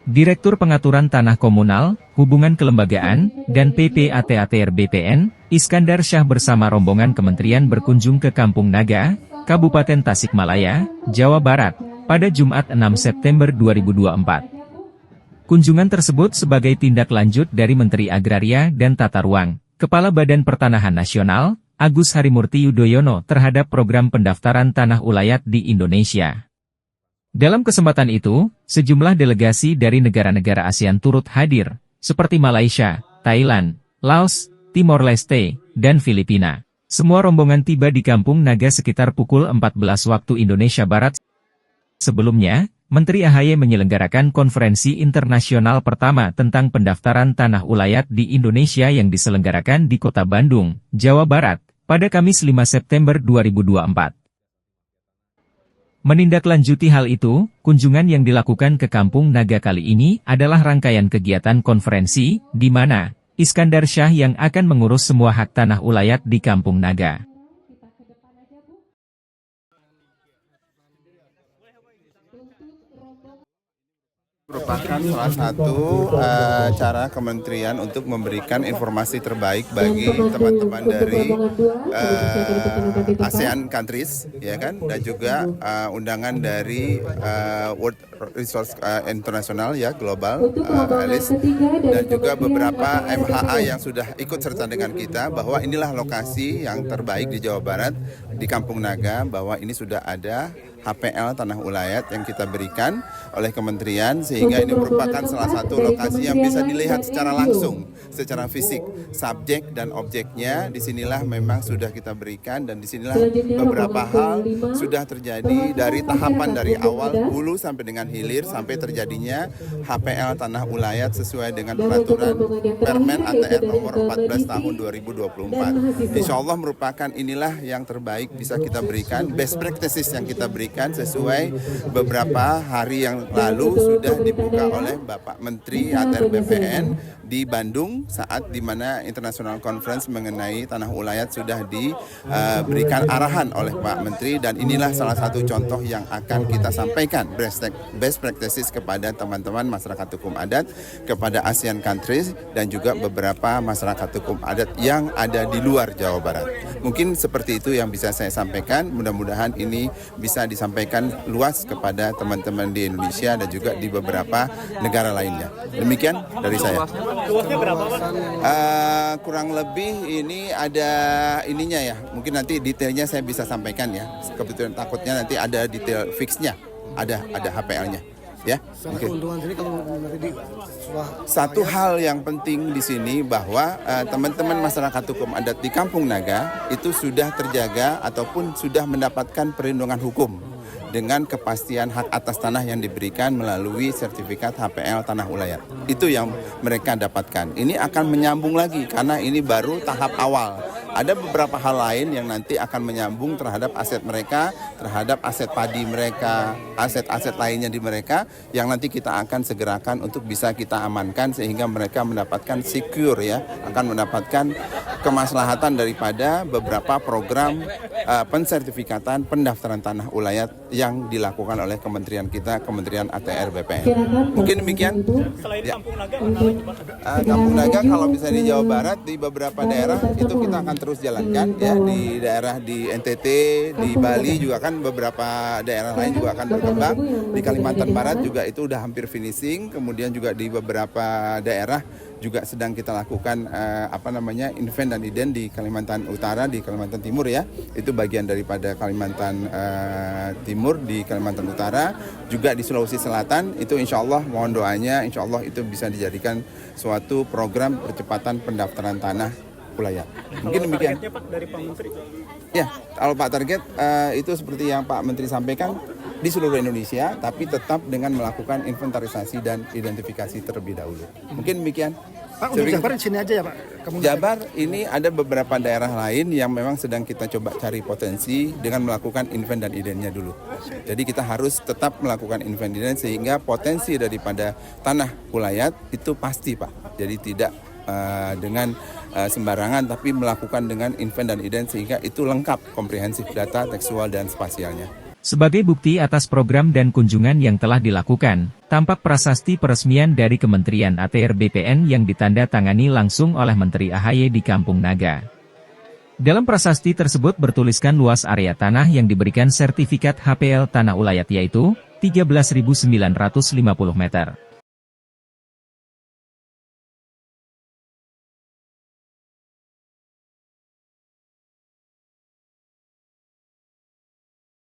Direktur Pengaturan Tanah Komunal, Hubungan Kelembagaan, dan PPATATR BPN, Iskandar Syah bersama rombongan kementerian berkunjung ke Kampung Naga, Kabupaten Tasikmalaya, Jawa Barat, pada Jumat 6 September 2024. Kunjungan tersebut sebagai tindak lanjut dari Menteri Agraria dan Tata Ruang, Kepala Badan Pertanahan Nasional, Agus Harimurti Yudhoyono terhadap program pendaftaran tanah ulayat di Indonesia. Dalam kesempatan itu, sejumlah delegasi dari negara-negara ASEAN turut hadir, seperti Malaysia, Thailand, Laos, Timor Leste, dan Filipina. Semua rombongan tiba di Kampung Naga sekitar pukul 14 waktu Indonesia Barat. Sebelumnya, Menteri AHY menyelenggarakan konferensi internasional pertama tentang pendaftaran tanah ulayat di Indonesia yang diselenggarakan di Kota Bandung, Jawa Barat, pada Kamis 5 September 2024. Menindaklanjuti hal itu, kunjungan yang dilakukan ke Kampung Naga kali ini adalah rangkaian kegiatan konferensi, di mana Iskandar Syah yang akan mengurus semua hak tanah ulayat di Kampung Naga. Merupakan salah satu cara kementerian untuk memberikan informasi terbaik bagi teman-teman dari ASEAN countries, ya kan, dan juga undangan dari World Resource International, ya, global ALIS, dan juga beberapa MHA yang sudah ikut serta dengan kita, bahwa inilah lokasi yang terbaik di Jawa Barat, di Kampung Naga, bahwa ini sudah ada HPL Tanah Ulayat yang kita berikan oleh kementerian, sehingga ini merupakan salah satu lokasi yang bisa dilihat secara langsung, secara fisik. Subjek dan objeknya disinilah memang sudah kita berikan, dan disinilah beberapa hal sudah terjadi dari tahapan dari awal hulu sampai dengan hilir, sampai terjadinya HPL Tanah Ulayat sesuai dengan peraturan Permen ATR nomor 14 tahun 2024. Insya Allah merupakan inilah yang terbaik bisa kita berikan, best practices yang kita berikan sesuai beberapa hari yang lalu sudah dibuka oleh Bapak Menteri ATR BPN di Bandung, saat dimana International Conference mengenai tanah ulayat sudah diberikan arahan oleh Pak Menteri, dan inilah salah satu contoh yang akan kita sampaikan best practices kepada teman-teman masyarakat hukum adat, kepada ASEAN countries, dan juga beberapa masyarakat hukum adat yang ada di luar Jawa Barat. Mungkin seperti itu yang bisa saya sampaikan, mudah-mudahan ini bisa disampaikan luas kepada teman-teman di Indonesia dan juga di beberapa negara lainnya. Demikian dari saya. Luasnya berapa, Pak? Kurang lebih ini ada ininya ya. Mungkin nanti detailnya saya bisa sampaikan ya. Kebetulan takutnya nanti ada detail fixnya, ada HPL-nya. Ya. Keuntungan sini kalau satu hal yang penting di sini bahwa teman-teman masyarakat hukum adat di Kampung Naga itu sudah terjaga ataupun sudah mendapatkan perlindungan hukum dengan kepastian hak atas tanah yang diberikan melalui sertifikat HPL Tanah Ulayat. Itu yang mereka dapatkan. Ini akan menyambung lagi karena ini baru tahap awal. Ada beberapa hal lain yang nanti akan menyambung terhadap aset mereka, terhadap aset padi mereka, aset-aset lainnya di mereka, yang nanti kita akan segerakan untuk bisa kita amankan sehingga mereka mendapatkan secure, ya, akan mendapatkan kemaslahatan daripada beberapa program pensertifikatan pendaftaran tanah ulayat yang dilakukan oleh kementerian kita, Kementerian ATR BPN. Mungkin demikian. Selain Ya. Kampung Naga, mana lagi, Pak? Kampung Naga kalau misalnya di Jawa Barat, di beberapa daerah itu kita akan terus jalankan, ya, di daerah di NTT, di Bali juga kan beberapa daerah lain juga akan berkembang. Di Kalimantan Barat juga itu udah hampir finishing, kemudian juga di beberapa daerah juga sedang kita lakukan event dan ident di Kalimantan Utara, di Kalimantan Timur, ya. Itu bagian daripada Kalimantan Timur, di Kalimantan Utara, juga di Sulawesi Selatan. Itu insya Allah mohon doanya, insya Allah itu bisa dijadikan suatu program percepatan pendaftaran tanah ulayat. Mungkin demikian. Targetnya, Pak, dari Pak Menteri? Ya, kalau Pak target itu seperti yang Pak Menteri sampaikan, di seluruh Indonesia, tapi tetap dengan melakukan inventarisasi dan identifikasi terlebih dahulu. Mungkin demikian. Pak, untuk Jabar di sini aja ya, Pak? Jabar ini ada beberapa daerah lain yang memang sedang kita coba cari potensi dengan melakukan invent dan identinya dulu. Jadi kita harus tetap melakukan invent dan ident sehingga potensi daripada tanah ulayat itu pasti, Pak. Jadi tidak dengan sembarangan, tapi melakukan dengan invent dan ident sehingga itu lengkap komprehensif data tekstual dan spasialnya. Sebagai bukti atas program dan kunjungan yang telah dilakukan, tampak prasasti peresmian dari Kementerian ATR BPN yang ditanda tangani langsung oleh Menteri AHY di Kampung Naga. Dalam prasasti tersebut bertuliskan luas area tanah yang diberikan sertifikat HPL Tanah Ulayat yaitu 13.950 meter.